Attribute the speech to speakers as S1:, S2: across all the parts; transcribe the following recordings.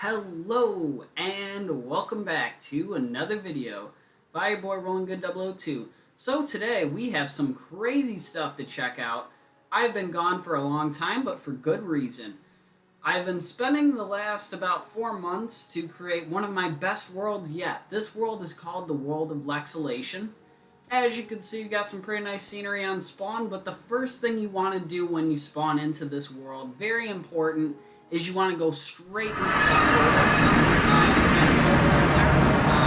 S1: Hello and welcome back to another video by your boy Rolling Good 002. So today we have some crazy stuff to check out. I've been gone for a long time, but for good reason. I've been spending the last about 4 months to create one of my best worlds yet. This world is called the world of LEXELATION. As you can see, you got some pretty nice scenery on spawn, but the first thing you want to do when you spawn into this world, very important, is you want to go straight into that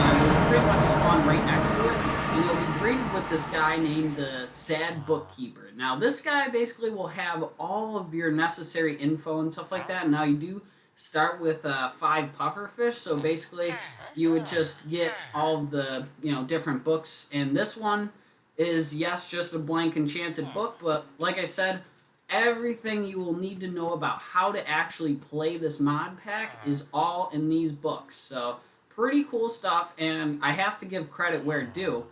S1: world. You'll pretty much spawn right next to it, and you'll be greeted with this guy named the Sad Bookkeeper. Now, this guy basically will have all of your necessary info and stuff like that. Now, you do start with 5 pufferfish, so basically you would just get all of the different books, and this one is, yes, just a blank enchanted book, but like I said, everything you will need to know about how to actually play this mod pack is all in these books. So pretty cool stuff, and I have to give credit where due.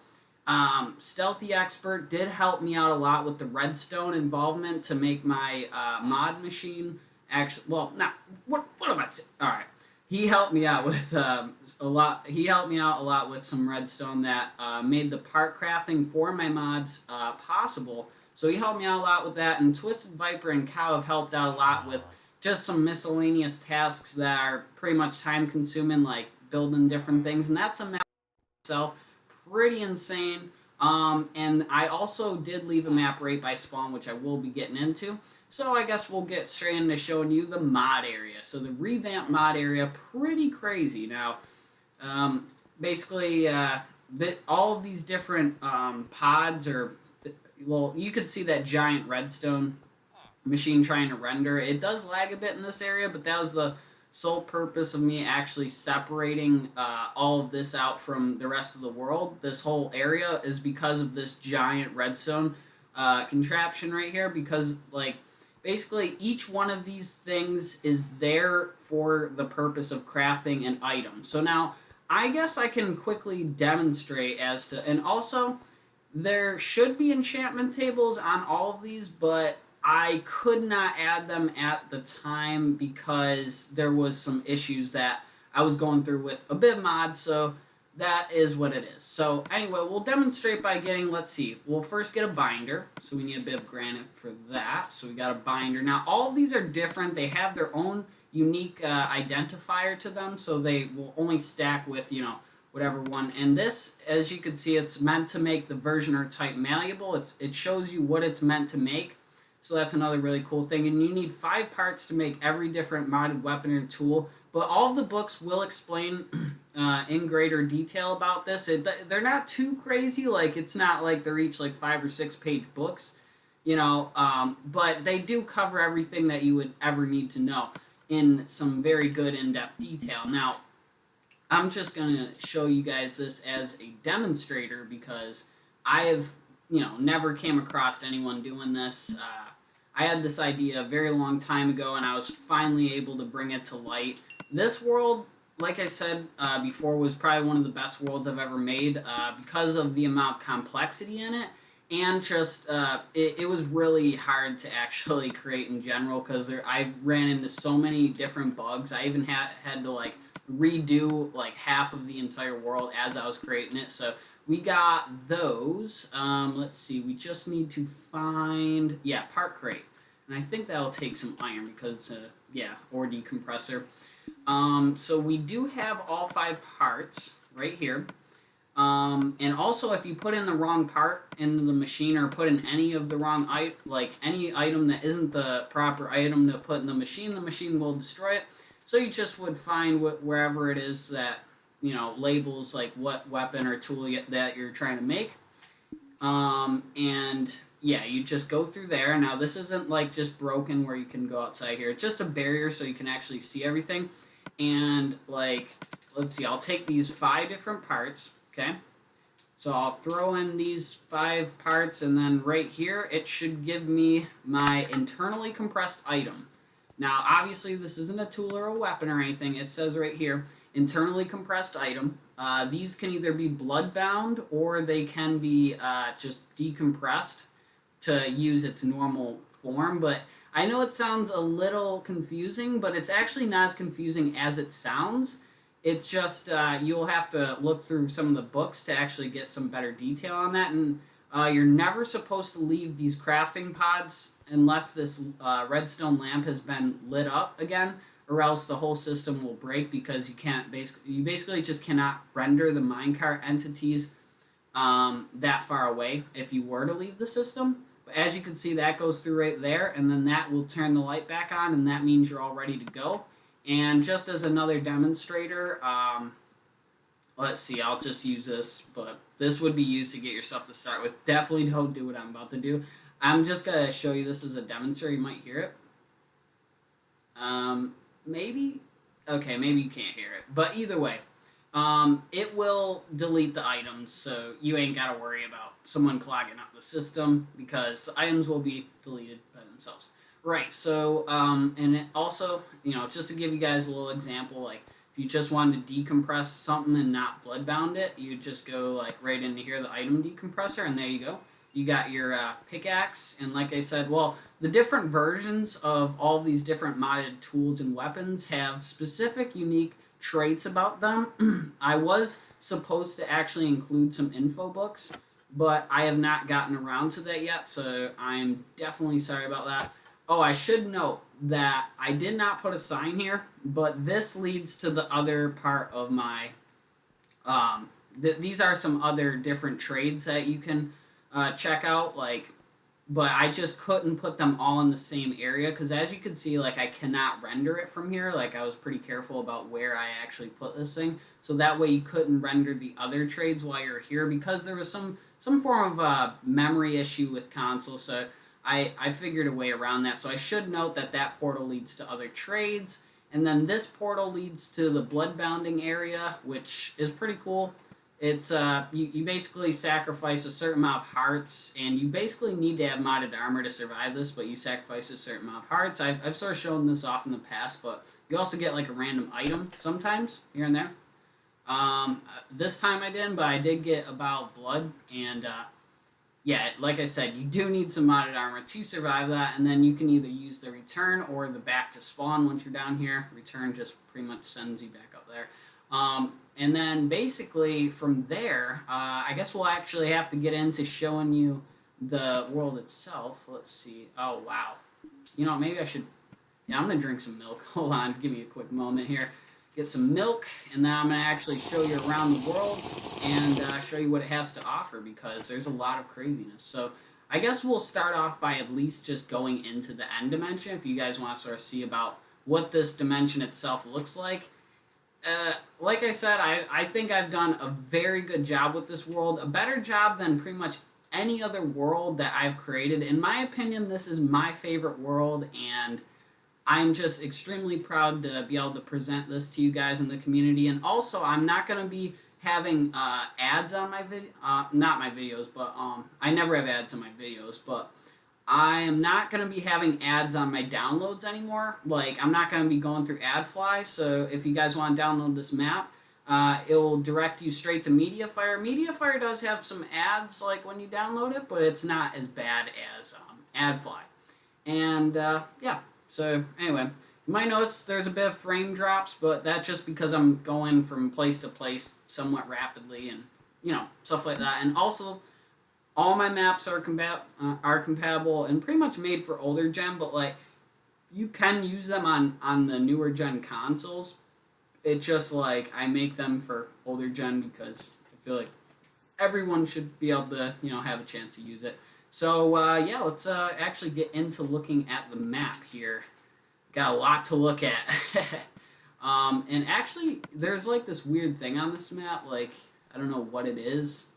S1: Stealthy Expert did help me out a lot with the redstone involvement to make my mod machine actually, well, not, what am I saying? Alright. He helped me out with a lot. He helped me out a lot with some redstone that made the part crafting for my mods possible. So he helped me out a lot with that, and Twisted Viper and Cow have helped out a lot with just some miscellaneous tasks that are pretty much time consuming, like building different things, and that's a map itself, pretty insane. And I also did leave a map right by spawn, which I will be getting into. So I guess we'll get straight into showing you the mod area. So the revamped mod area, pretty crazy. Now, basically, all of these different pods are, well, you could see that giant redstone machine trying to render. It does lag a bit in this area, but that was the sole purpose of me actually separating all of this out from the rest of the world. This whole area is because of this giant redstone contraption right here, because, like, basically each one of these things is there for the purpose of crafting an item. So now, I guess I can quickly demonstrate as to, and also, there should be enchantment tables on all of these, but I could not add them at the time because there was some issues that I was going through with a bit of mod, so that is what it is. So anyway, we'll demonstrate by getting, let's see, we'll first get a binder, so we need a bit of granite for that, so we got a binder. Now, all of these are different. They have their own unique identifier to them, so they will only stack with, whatever one. And this, as you can see, it's meant to make the versioner type malleable. It shows you what it's meant to make. So that's another really cool thing. And you need 5 parts to make every different modded weapon or tool. But all of the books will explain in greater detail about this. They're not too crazy. Like, it's not like they're each like 5 or 6 page books, but they do cover everything that you would ever need to know in some very good in-depth detail. Now, I'm just going to show you guys this as a demonstrator because I have, never came across anyone doing this. I had this idea a very long time ago, and I was finally able to bring it to light. This world, like I said before, was probably one of the best worlds I've ever made because of the amount of complexity in it, and just it was really hard to actually create in general because I ran into so many different bugs. I even had to, like, redo like half of the entire world as I was creating it. So we got those. Let's see, we just need to find, part crate, and I think that'll take some iron because ore decompressor. So we do have all 5 parts right here. And also, if you put in the wrong part into the machine, or put in any of the wrong any item that isn't the proper item to put in the machine will destroy it. So you just would find wherever it is that, labels like what weapon or tool that you're trying to make. And yeah, you just go through there. Now, this isn't like just broken where you can go outside here. It's just a barrier so you can actually see everything. And, like, let's see, I'll take these 5 different parts, okay? So I'll throw in these 5 parts, and then right here, it should give me my internally compressed item. Now, obviously, this isn't a tool or a weapon or anything. It says right here, internally compressed item. These can either be blood-bound, or they can be just decompressed to use its normal form, but I know it sounds a little confusing, but it's actually not as confusing as it sounds. It's just you'll have to look through some of the books to actually get some better detail on that. And you're never supposed to leave these crafting pods unless this redstone lamp has been lit up again, or else the whole system will break because you basically just cannot render the minecart entities that far away if you were to leave the system. But as you can see, that goes through right there, and then that will turn the light back on, and that means you're all ready to go. And just as another demonstrator, let's see, I'll just use this, but this would be used to get your stuff to start with. Definitely don't do what I'm about to do. I'm just going to show you this as a demonstrator. You might hear it. Maybe? Okay, maybe you can't hear it. But either way, it will delete the items, so you ain't got to worry about someone clogging up the system because the items will be deleted by themselves. Right, so, and it also, just to give you guys a little example, like, if you just wanted to decompress something and not bloodbound it, you just go, like, right into here, the item decompressor, and there you go. You got your pickaxe, and like I said, well, the different versions of all these different modded tools and weapons have specific, unique traits about them. I was supposed to actually include some info books, but I have not gotten around to that yet, so I'm definitely sorry about that. Oh, I should note that I did not put a sign here, but this leads to the other part of my, these are some other different trades that you can check out, like, but I just couldn't put them all in the same area, because as you can see, like, I cannot render it from here. Like, I was pretty careful about where I actually put this thing, so that way you couldn't render the other trades while you're here, because there was some form of memory issue with console, so I figured a way around that. So I should note that that portal leads to other trades, and then this portal leads to the bloodbounding area, which is pretty cool. It's you basically sacrifice a certain amount of hearts, and you basically need to have modded armor to survive this, but you sacrifice a certain amount of hearts. I've sort of shown this off in the past, but you also get like a random item sometimes here and there. This time I didn't, but I did get a vial of blood, and yeah, like I said, you do need some modded armor to survive that, and then you can either use the return or the back to spawn once you're down here. Return just pretty much sends you back up there. And then basically from there, I guess we'll actually have to get into showing you the world itself. Let's see. Oh, wow. Maybe I should... Yeah, I'm going to drink some milk. Hold on. Give me a quick moment here. Get some milk, and then I'm going to actually show you around the world and show you what it has to offer, because there's a lot of craziness. So I guess we'll start off by at least just going into the end dimension, if you guys want to sort of see about what this dimension itself looks like. Like I said, I think I've done a very good job with this world, a better job than pretty much any other world that I've created. In my opinion, this is my favorite world, and I'm just extremely proud to be able to present this to you guys in the community. And also, I'm not going to be having ads on my video, not my videos, but I never have ads on my videos, but I am not going to be having ads on my downloads anymore. Like, I'm not going to be going through AdFly, so if you guys want to download this map, it'll direct you straight to MediaFire. MediaFire does have some ads, like, when you download it, but it's not as bad as AdFly. And, yeah, so, anyway, you might notice there's a bit of frame drops, but that's just because I'm going from place to place somewhat rapidly and, stuff like that. And also, all my maps are compatible and pretty much made for older gen, but like you can use them on the newer gen consoles. It's just like I make them for older gen because I feel like everyone should be able to have a chance to use it. So yeah, let's actually get into looking at the map here. Got a lot to look at. And actually, there's like this weird thing on this map. Like I don't know what it is.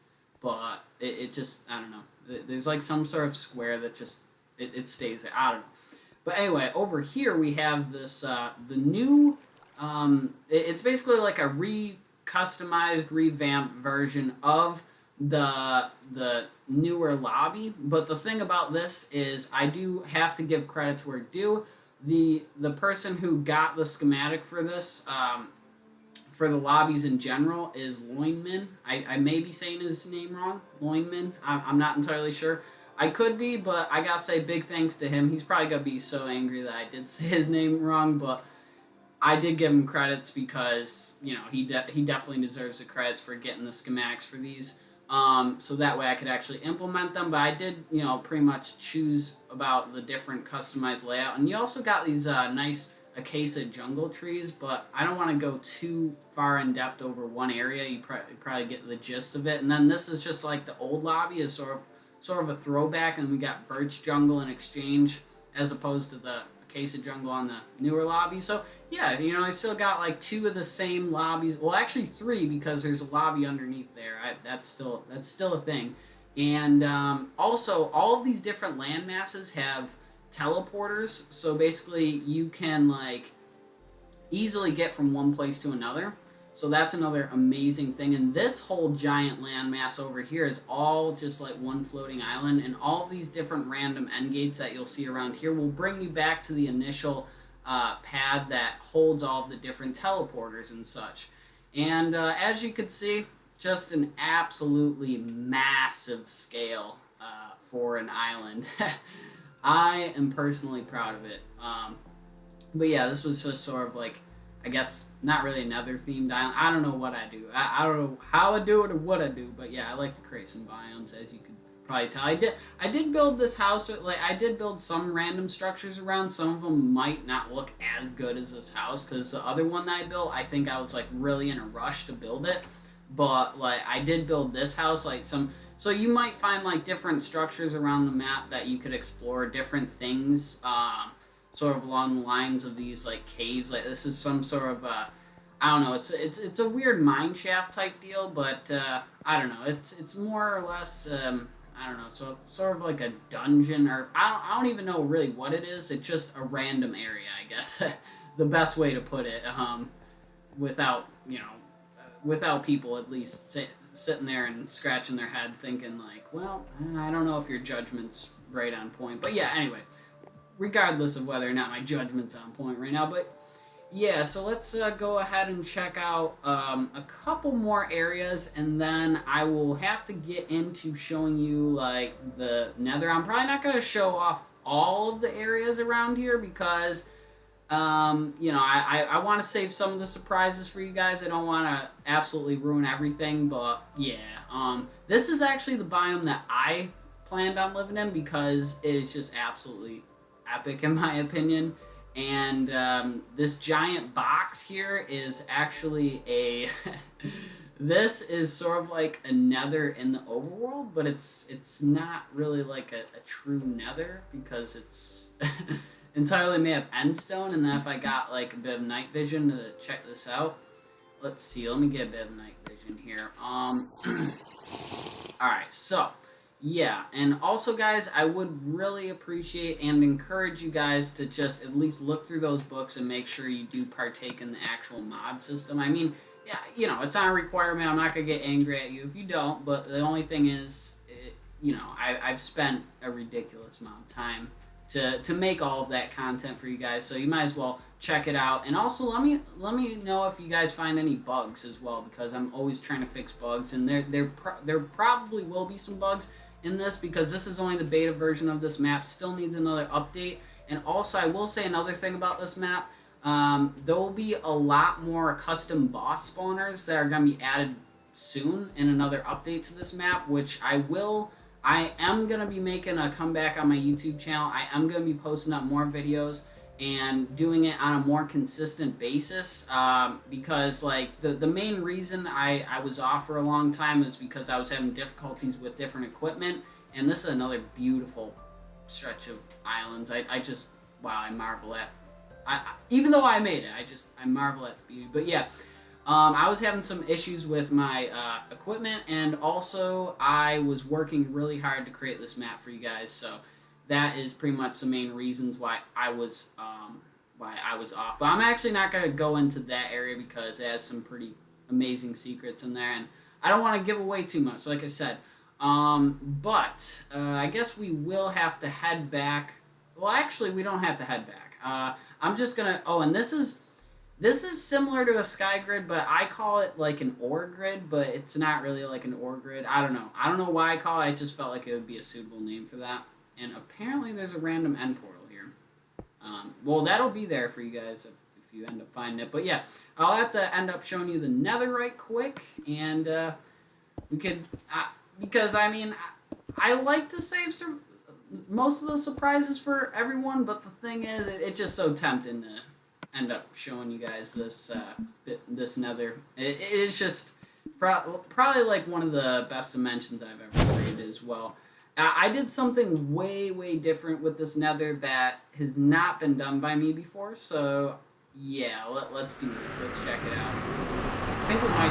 S1: But it just, I don't know. There's like some sort of square that just, it stays there. I don't know. But anyway, over here we have this, the new, it's basically like a customized, revamped version of the newer lobby. But the thing about this is I do have to give credit to where due. The person who got the schematic for this, for the lobbies in general, is Loinman. I may be saying his name wrong. Loinman. I'm not entirely sure. I could be, but I gotta say big thanks to him. He's probably gonna be so angry that I did say his name wrong, but I did give him credits because, you know, he definitely deserves the credits for getting the schematics for these. So that way I could actually implement them. But I did, you know, pretty much choose about the different customized layout. And you also got these nice acacia jungle trees, but I don't want to go too far in depth over one area. You probably get the gist of it. And then this is just like the old lobby is sort of a throwback, and we got birch jungle in exchange as opposed to the acacia jungle on the newer lobby. So yeah, you know, I still got like 2 of the same lobbies. Well, actually 3 because there's a lobby underneath there. That's still a thing. And also, all of these different land masses have teleporters. So basically, you can like easily get from one place to another. So that's another amazing thing. And this whole giant landmass over here is all just like one floating island. And all these different random end gates that you'll see around here will bring you back to the initial pad that holds all of the different teleporters and such. And as you can see, just an absolutely massive scale for an island. I am personally proud of it. But yeah, this was just sort of like, I guess, not really another themed island. I don't know what I do. I don't know how I do it or what I do. But yeah, I like to create some biomes, as you can probably tell. I did build this house. Like, I did build some random structures around. Some of them might not look as good as this house, because the other one that I built, I think I was like really in a rush to build it. But like, I did build this house, like some. So you might find like different structures around the map that you could explore, different things. Sort of along the lines of these like caves. Like, this is some sort of I don't know. It's a weird mine shaft type deal, but I don't know. It's more or less I don't know. So sort of like a dungeon, or I don't even know really what it is. It's just a random area, I guess. The best way to put it. Without, you know, without people at least sitting there and scratching their head thinking like, well, I don't know if your judgment's right on point. But yeah, anyway. Regardless of whether or not my judgment's on point right now. But yeah, so let's go ahead and check out a couple more areas, and then I will have to get into showing you like the nether. I'm probably not going to show off all of the areas around here because you know, I want to save some of the surprises for you guys. I don't want to absolutely ruin everything, but yeah, this is actually the biome that I planned on living in because it is just absolutely epic in my opinion. And this giant box here is actually a this is sort of like a nether in the overworld, but it's not really like a true nether because it's entirely made of endstone. And then if I got like a bit of night vision to check this out, let's see, let me get a bit of night vision here. Alright, so yeah, and also guys, I would really appreciate and encourage you guys to just at least look through those books and make sure you do partake in the actual mod system. I mean, yeah, you know, it's not a requirement. I'm not going to get angry at you if you don't, but the only thing is, you know, I've spent a ridiculous amount of time to make all of that content for you guys, so you might as well check it out. And also let me know if you guys find any bugs as well, because I'm always trying to fix bugs, and there probably will be some bugs in this because this is only the beta version of this map. Still needs another update. And also I will say another thing about this map. There will be a lot more custom boss spawners that are going to be added soon in another update to this map, which I am going to be making a comeback on my YouTube channel. I am going to be posting up more videos and doing it on a more consistent basis, because like the main reason I was off for a long time is because I was having difficulties with different equipment. And this is another beautiful stretch of islands. I just, wow, I marvel at, even though I made it, I marvel at the beauty. But yeah, I was having some issues with my equipment, and also I was working really hard to create this map for you guys, so that is pretty much the main reasons why I was off. But I'm actually not going to go into that area because it has some pretty amazing secrets in there, and I don't want to give away too much, like I said. But I guess we will have to head back. Well, actually, we don't have to head back. I'm just going to... Oh, and this is This is similar to a sky grid, but I call it like an ore grid, but it's not really like an ore grid. I don't know. I don't know why I call it. I just felt like it would be a suitable name for that. And apparently there's a random end portal here. Well, that'll be there for you guys if you end up finding it. But yeah, I'll have to end up showing you the nether right quick. And we could, because I mean, I like to save some, most of the surprises for everyone, but the thing is, it's just so tempting to end up showing you guys this this nether. It is just probably like one of the best dimensions I've ever created as well. I did something way different with this nether that has not been done by me before. So yeah, let's do this. Let's check it out. I think we might.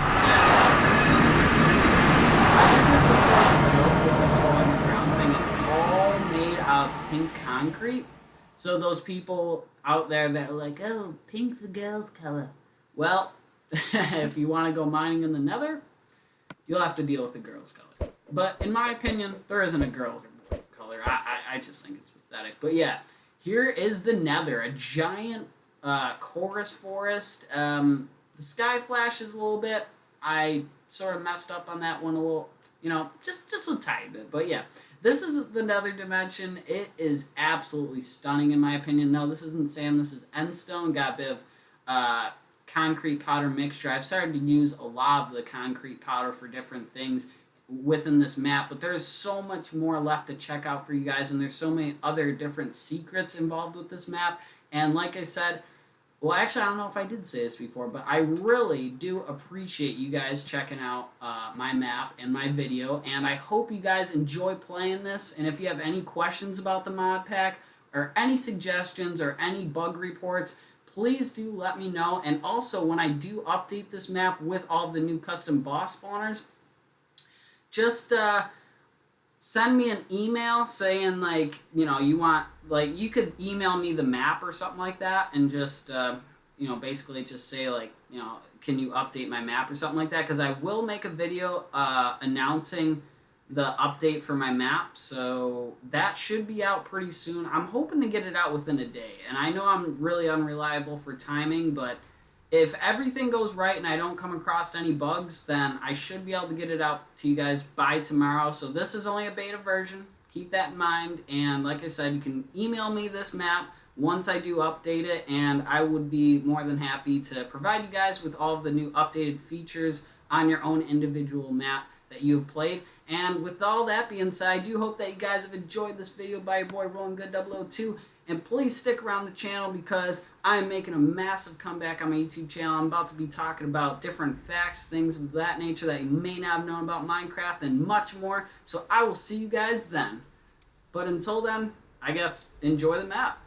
S1: I think this is sort of a joke with this whole underground thing. It's all made out of pink concrete. So those people out there that are like, oh, pink's the girl's color. Well, if you want to go mining in the nether, you'll have to deal with a girl's color. But in my opinion, there isn't a girl or boy color. I just think it's pathetic. But yeah, here is the nether. A giant chorus forest. The sky flashes a little bit. I sort of messed up on that one a little, you know, just a tiny bit. But yeah, this is the nether dimension. It is absolutely stunning in my opinion. No, this isn't sand. This is endstone. Got a bit of concrete powder mixture. I've started to use a lot of the concrete powder for different things within this map, but there's so much more left to check out for you guys, and there's so many other different secrets involved with this map. And like I said, well, actually, I don't know if I did say this before, but I really do appreciate you guys checking out my map and my video, and I hope you guys enjoy playing this. And if you have any questions about the mod pack, or any suggestions, or any bug reports, please do let me know. And also, when I do update this map with all of the new custom boss spawners, just send me an email saying, like, you know, you want, like, you could email me the map or something like that, and just, you know, basically just say, like, you know, can you update my map or something like that, because I will make a video announcing the update for my map, so that should be out pretty soon. I'm hoping to get it out within a day, and I know I'm really unreliable for timing, but if everything goes right and I don't come across any bugs, then I should be able to get it out to you guys by tomorrow. So this is only a beta version. Keep that in mind. And like I said, you can email me this map once I do update it, and I would be more than happy to provide you guys with all of the new updated features on your own individual map that you've played. And with all that being said, I do hope that you guys have enjoyed this video by your boy Rolling Good 002. And please stick around the channel, because I am making a massive comeback on my YouTube channel. I'm about to be talking about different facts, things of that nature that you may not have known about Minecraft, and much more. So I will see you guys then. But until then, I guess enjoy the map.